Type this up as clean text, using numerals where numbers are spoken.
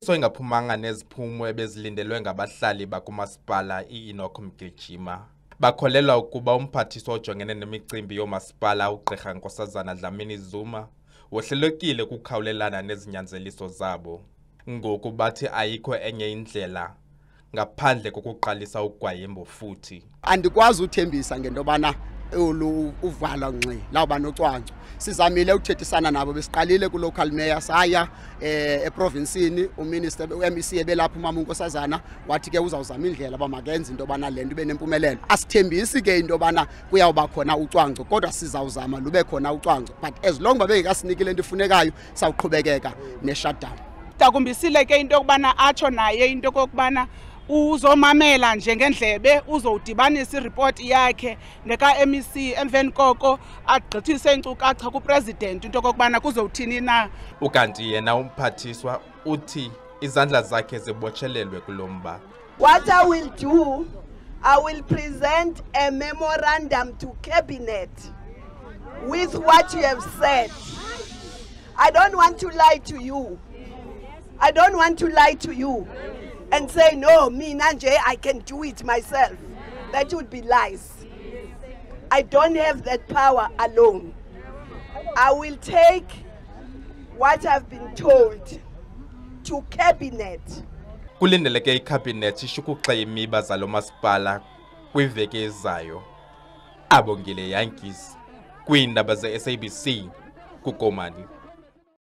So ingaphumanga neziphumo ebezilindelwe ngabahlali bakumasipala iEnoch Mgijima. Bakholelwa ukuba umphathiswa ojongene nemicimbi yomasipala uGqirha Nkosazana Dlamini Zuma wohlelekile ukukhawulelana nezinyanzeliso zabo. Ngoku bathi ayikho enye indlela ngaphandle kokuqalisa ugwayimbo futhi. Andikwazi uthembisa ngento bana uvala ngxi lawuba nocwangco. Sizamile ukuthethisana nabo besiqalile ku local mayor saya eprovincini uminister uMEC ebelapha uMama Nkosazana wathi ke uzawuzama indlela bamakenza into bana lento ibe nempumelelo. Asithembisi ke into bana kuyawuba khona ucwangco kodwa sizawuzama lube khona ucwangco, but as long babengekasinikile into ifunekayo sawuqhubekeka ne-shutdown. Takumbisile ke into yokubana atsho naye into kokubana uzomamela njengendlebe uzowudibanisa ireport yakhe neka MEC emveni koko agqithise inkcukacha kupresident into kokubana kuzowuthini na. Ukanti yena umphathiswa uthi izandla zakhe zibotshelelwe kulomba. What I will do, I will present a memorandum to cabinet with what you have said. I don't want to lie to you. I don't want to lie to you and say, no, me, Nanje, I can do it myself. That would be lies. I don't have that power alone. I will take what I've been told to cabinet. Kulindeleke icabinet ishukuxa imiba zalo masipala kwiveki ezayo. Abongile Yankees kwiindaba ze SABC kuKomani.